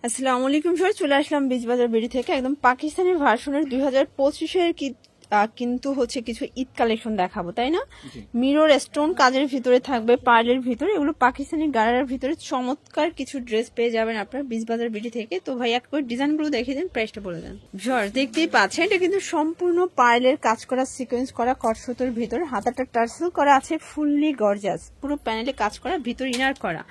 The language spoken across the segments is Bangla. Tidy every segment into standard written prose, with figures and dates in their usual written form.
আসসালামু আলাইকুম স্যার, চলে আসলাম বীজবাজার বিডি থেকে একদম পাকিস্তানি ভার্সনের 2025-এর কিন্তু হচ্ছে কিছু ঈদ কালেকশন দেখাবো, তাই না? মিরর স্টোন কাজের ভিতরে থাকবে, পার্লের ভিতরে, এগুলো পাকিস্তানি গারার ভিতরে চমৎকার কিছু ড্রেস পেয়ে যাবেন আপনার বীজবাজার বিডি থেকে। তো ভাই এক করে ডিজাইনগুলো দেখিয়ে দেন, প্রাইসটা বলে দেন। ভিউয়ার্স দেখতেই পাচ্ছেন, এটা কিন্তু সম্পূর্ণ পার্লের কাজ করা, সিকোয়েন্স করা, কটসুতোর ভিতর হাতাটা টার্সেল করা আছে, ফুললি গর্জাস, পুরো প্যানেলে কাজ করা, ভিতর ইনার করা।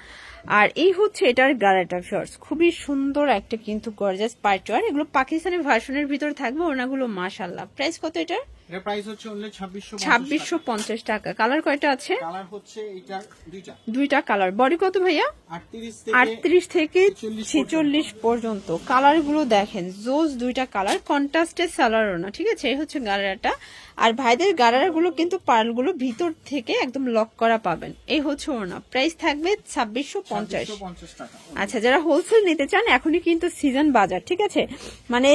আর এই হচ্ছে এটার গালাটা ভিউয়ার্স, খুবই সুন্দর একটা কিন্তু গর্জাস পার্টওয়ার। এগুলো পাকিস্তানি ভার্সনের ভিতর থাকবে, ওনাগুলো মাশাআল্লাহ। প্রাইস কত এটার? এর প্রাইস হচ্ছে অনলি 2650 টাকা। কালার কয়টা আছে? কালার হচ্ছে এটা দুইটা কালার। বডি কত ভাইয়া? 38 থেকে 46 পর্যন্ত। কালার গুলো দেখেন, জোস দুইটা কালার, কন্ট্রাস্টের সালোয়ারও না, ঠিক আছে? এই হচ্ছে গালাটা। আর ভাইদের গালার গুলো কিন্তু পার্ল গুলো ভিতর থেকে একদম লক করা পাবেন। এই হচ্ছে ওনা। প্রাইস থাকবে 2650 টাকা। আচ্ছা, যারা হোলসেল নিতে চান এখনই কিন্তু সিজন বাজার, ঠিক আছে? মানে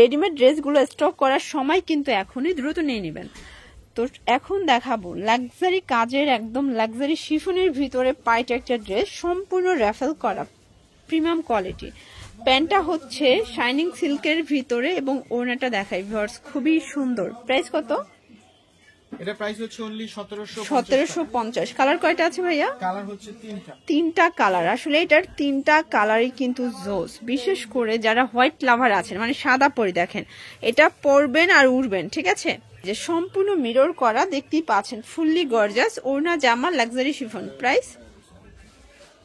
রেডিমেড ড্রেস গুলো স্টক করার সময় কিন্তু এখনই দ্রুত নিয়ে নেবেন। তো এখন দেখাবো লাক্সারি কাজের, একদম লাক্সারি শিফনের ভিতরে পাইট একটা ড্রেস, সম্পূর্ণ র্যাফেল করা, প্রিমিয়াম কোয়ালিটি। প্যান্টটা হচ্ছে শাইনিং সিল্কের ভিতরে এবং ওড়নাটা দেখাই ভিউয়ার্স, খুবই সুন্দর। প্রাইস কত? এটা প্রাইস হচ্ছে অনলি 1750। কালার কয়টা আছে ভাইয়া? কালার হচ্ছে তিনটা কালার। আসলে এটার তিনটা কালারই কিন্তু জোস, বিশেষ করে যারা হোয়াইট লাভার আছেন, মানে সাদা পরি, দেখেন এটা পরবেন আর উড়বেন, ঠিক আছে? যে সম্পূর্ণ মিরর করা, দেখতেই পাচ্ছেন, ফুললি গর্জাস, ওড়না জামা, লাক্সারি শিফন। প্রাইস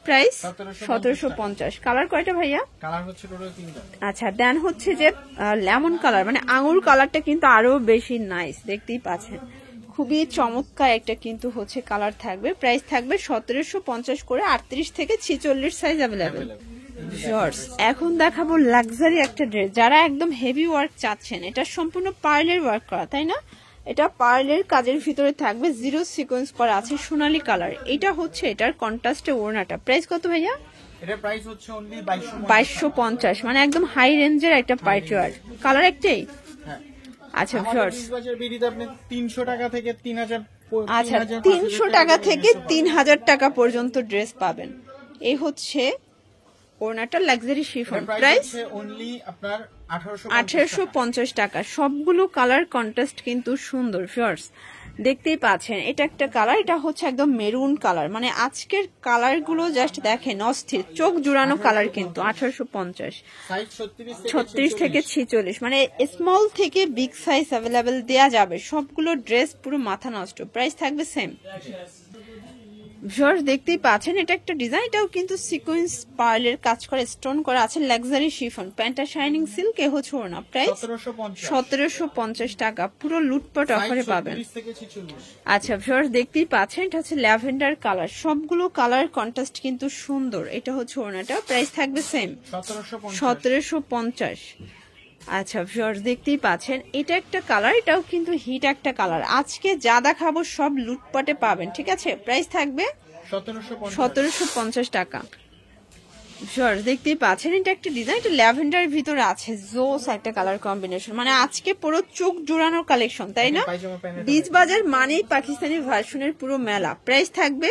1750। কালার কয়টা ভাইয়া? কালার হচ্ছে টোটাল তিনটা। আচ্ছা, দেন হচ্ছে যে লেমন কালার, মানে আঙুর কালারটা কিন্তু আরো বেশি নাইস, দেখতেই পাচ্ছেন, খুবই চমৎকার একটা কিন্তু হচ্ছে কালার থাকবে। প্রাইস থাকবে 1750 করে, 38 থেকে 46 সাইজ অ্যাভেলেবেল। এখন দেখাবো লাক্সারি একটা ড্রেস, যারা একদম হেভি ওয়ার্ক চাচ্ছেন। এটা সম্পূর্ণ পার্লের ওয়ার্ক করা, তাই না? এটা পার্লের কাজের ভিতরে থাকবে, জিরো সিকোয়েন্স করা আছে, সোনালী কালার। এটা হচ্ছে এটার কন্ট্রাস্টে ওড়নাটা। প্রাইস কত ভাইয়া? এটা প্রাইস হচ্ছে অনলি 2250, মানে একদম হাই রেঞ্জের একটা পার্টিওয়ার। কালার একটাই? আচ্ছা ভিউয়ার্স, বীজবাজার বিডিতে আপনি 300 টাকা থেকে 3000, আচ্ছা 300 টাকা থেকে 3000 টাকা পর্যন্ত ড্রেস পাবেন। এই হচ্ছে ওড়নাটা, লাক্সারি শিফন। প্রাইস অনলি আপনার 1850 টাকা। সবগুলো কালার কন্ট্রাস্ট কিন্তু সুন্দর ভিউয়ার্স, দেখতেই পাচ্ছেন। এটা একটা কালার, এটা হচ্ছে একদম মেরুন কালার, মানে আজকের কালার গুলো জাস্ট দেখেন, অস্থির, চোখ জুড়ানো কালার কিন্তু। 1850, 36 থেকে 46, মানে স্মল থেকে বিগ সাইজ অ্যাভেলেবেল দেয়া যাবে। সবগুলো ড্রেস পুরো মাথা নষ্ট। প্রাইস থাকবে সেম। ভিউয়ার্স দেখতেই পাচ্ছেন, এটা একটা ডিজাইন, এটাও কিন্তু সিকোয়েন্স পার্লের কাজ করে, স্টোন করা আছে, লাক্সারি শিফন। প্যান্টটা শাইনিং সিল্ক, এ হচ্ছে ওড়না। প্রাইস 1750 টাকা। পুরো লুটপাট অফারে পাবেন। আচ্ছা ভিউয়ার্স দেখতেই পাচ্ছেন, এটা হচ্ছে ল্যাভেন্ডার কালার, সবগুলো কালার কন্ট্রাস্ট কিন্তু সুন্দর। এটা হচ্ছে ওড়নাটা। প্রাইস থাকবে সেম, 1750। আচ্ছা ভিউয়ার্স দেখতেই পাচ্ছেন, এটা একটা কালার, এটাও কিন্তু হিট একটা কালার। আজকে যা দেখাবো সব লুটপাটে পাবেন, ঠিক আছে? প্রাইস থাকবে 1750 টাকা। ভিউয়ার্স দেখতেই পাচ্ছেন, এটা একটা ডিজাইন, এটা ল্যাভেন্ডারের ভিতরে আছে, জোস একটা কালার কম্বিনেশন, মানে আজকে পুরো চোখ জোড়ানোর কালেকশন, তাই না? বীজবাজার মানেই পাকিস্তানি ভার্সনের পুরো মেলা। প্রাইস থাকবে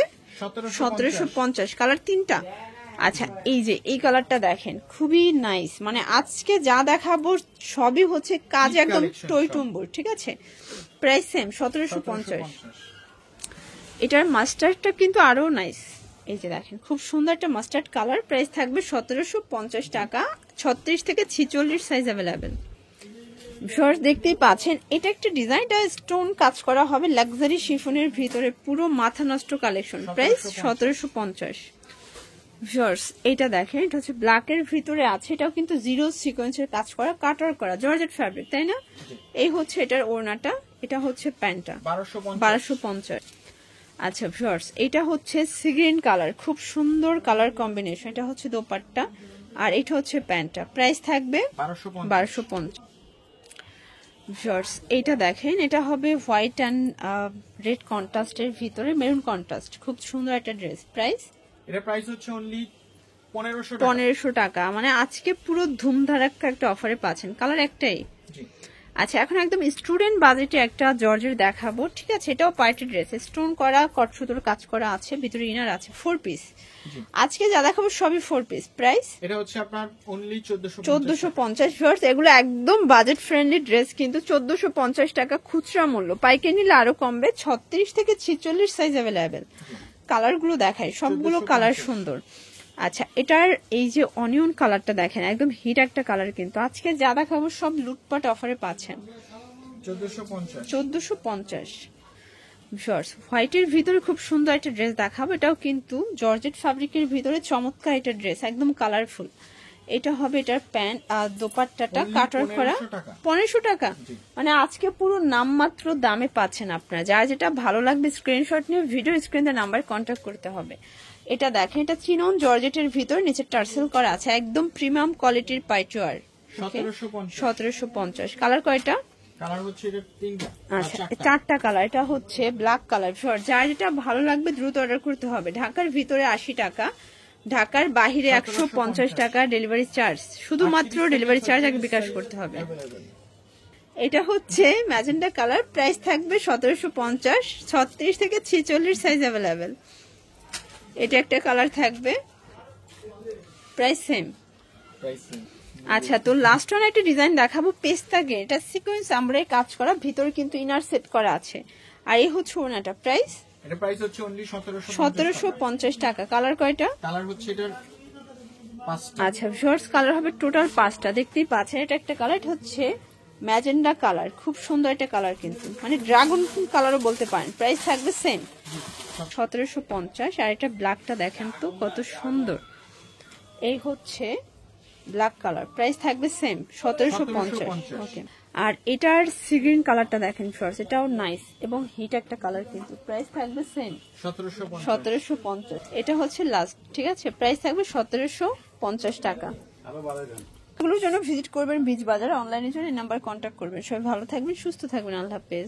1750। কালার তিনটা। আচ্ছা, এই যে এই কালারটা দেখেন, খুবই নাইস, মানে আজকে যা দেখাবো সবই হচ্ছে কাজ একদম টইটুম্বুর, ঠিক আছে? Price same, 1750। এটার মাস্টার্ডটা কিন্তু আরো নাইস, এই যে দেখেন, খুব সুন্দর একটা মাস্টার্ড কালার। প্রাইস থাকবে 1750 টাকা, 36 থেকে 46 সাইজ অ্যাভেলেবেল। ভিউয়ার্স দেখতেই পাচ্ছেন, এটা একটা ডিজাইনটা স্টোন কাজ করা হবে, লাক্সারি শিফনের ভিতরে, পুরো মাথা নষ্ট কালেকশন। প্রাইস 1750। ভিউয়ার্স এটা দেখেন, এটা হচ্ছে ব্ল্যাকের ভিতরে আছে, এটাও কিন্তু জিরো সিকোয়েন্সের কাজ করা, কাটার করা, জর্জেট ফ্যাব্রিক, তাই না? এই হচ্ছে এটার ওড়নাটা, এটা হচ্ছে প্যান্টটা, 1250। আচ্ছা ভিউয়ার্স, এটা হচ্ছে সি গ্রিন কালার, খুব সুন্দর কালার কম্বিনেশন। এটা হচ্ছে দোপাট্টা, আর এটা হচ্ছে প্যান্টটা। প্রাইস থাকবে 1250। ভিউয়ার্স এটা দেখেন, এটা হবে হোয়াইট অ্যান্ড রেড কন্ট্রাস্টের ভিতরে, মেরুন কন্ট্রাস্ট, খুব সুন্দর একটা ড্রেস। প্রাইস এটা প্রাইস হচ্ছে অনলি 1500 টাকা, মানে আজকে পুরো ধুমধারাক্কা একটা অফারে পাচ্ছেন। কালার একটাই? আচ্ছা, এখন একদম স্টুডেন্ট বাজেটে একটা জর্জের দেখাবো, ঠিক আছে? এটাও পার্টি ড্রেস, স্টোন করা, কট সুতোর কাজ করা আছে, ভিতরে ইনার আছে, 4 পিস। আজকে যা দেখাবো সবই 4 পিস। প্রাইস এটা হচ্ছে আপনার অনলি 1450 ভিউয়ার্স। এগুলো একদম বাজেট ফ্রেন্ডলি ড্রেস, কিন্তু 1450 টাকা খুচরা মূল্য, পাইকারি নিলে আরো কমবে। 36 থেকে 46 সাইজ অ্যাভেলেবেল। কালার গুলো দেখাই, সবগুলো কালার সুন্দর। আচ্ছা, এটার এই যে অনিয়ন কালারটা দেখেন, একদম হিট একটা কালার, কিন্তু আজকে যা দেখাবো সব লুটপাট অফারে পাচ্ছেন। 1450 ভিউয়ার্স। হোয়াইটের ভিতরে খুব সুন্দর একটা ড্রেস দেখাবো, এটাও কিন্তু জর্জেট ফ্যাব্রিকের ভিতরে চমৎকার একটা ড্রেস, একদম কালারফুল। এটা হবে এটার প্যান্ট আর দোপাট্টাটা কাটওয়ার্ক করা, 1500 টাকা। মানে আজকে পুরো নামমাত্র দামে পাচ্ছেন আপনারা। যার যেটা ভালো লাগবে স্ক্রিনশট নিয়ে ভিডিও স্ক্রিনে নাম্বার কন্ট্যাক্ট করতে হবে। এটা দেখেন, এটা চিনন জর্জেটের ভিতর, নিচে টার্সেল করা আছে, একদম প্রিমিয়াম কোয়ালিটির পাইচওয়ার। 1750। কালার কয়টা? কালার হচ্ছে এটা 3টা। আচ্ছা, 4টা কালার। এটা হচ্ছে ব্ল্যাক কালার। যার যেটা ভালো লাগবে দ্রুত অর্ডার করতে হবে। ঢাকার ভিতরে 80 টাকা, ঢাকার বাহিরে 150 টাকা ডেলিভারি চার্জ। শুধুমাত্র ডেলিভারি চার্জ আগে বিকাশ করতে হবে। এটা হচ্ছে ম্যাজেন্ডা কালার, প্রাইস থাকবে 1750, 36 থেকে 46 সাইজ অ্যাভেলেবেল। এটা একটা কালার থাকবে, প্রাইস সেম। আচ্ছা, তো লাস্ট ওয়ান একটা ডিজাইন দেখাবো, পেস্তা গ্রিন। এটা সিকোয়েন্স আমরাই কাজ করা, ভিতরে কিন্তু ইনার সেট করা আছে। আর এই হচ্ছে ওনাটা, প্রাইস এটা প্রাইস হচ্ছে অনলি 1750 টাকা। কালার কয়টা? কালার হচ্ছে এটার 5টা। আচ্ছা ভিউয়ার্স, কালার হবে টোটাল 5টা, দেখতেই পাচ্ছেন। এটা একটা কালার, এটা হচ্ছে ম্যাজেন্ডা কালার, খুব সুন্দর একটা কালার, কিন্তু মানে ড্রাগন কালারও বলতে পারেন। প্রাইস থাকবে সেম 1750। আর এটা ব্ল্যাকটা দেখেন তো কত সুন্দর, এই হচ্ছে ব্ল্যাক কালার, প্রাইস থাকবে সেম 1750। ওকে, আর এটার সি গ্রিন কালারটা দেখেন ফার্স্ট, এটাও নাইস এবং হিট একটা কালার, কিন্তু প্রাইস থাকবে সেম 1750। এটা হচ্ছে লাস্ট, ঠিক আছে? প্রাইস থাকবে 1750 টাকা। এগুলোর জন্য ভিজিট করবেন বিচ বাজার, অনলাইনের জন্য এই নাম্বার কন্ট্যাক্ট করবেন। সবাই ভালো থাকবেন, সুস্থ থাকবেন, আল্লাহ হাফেজ।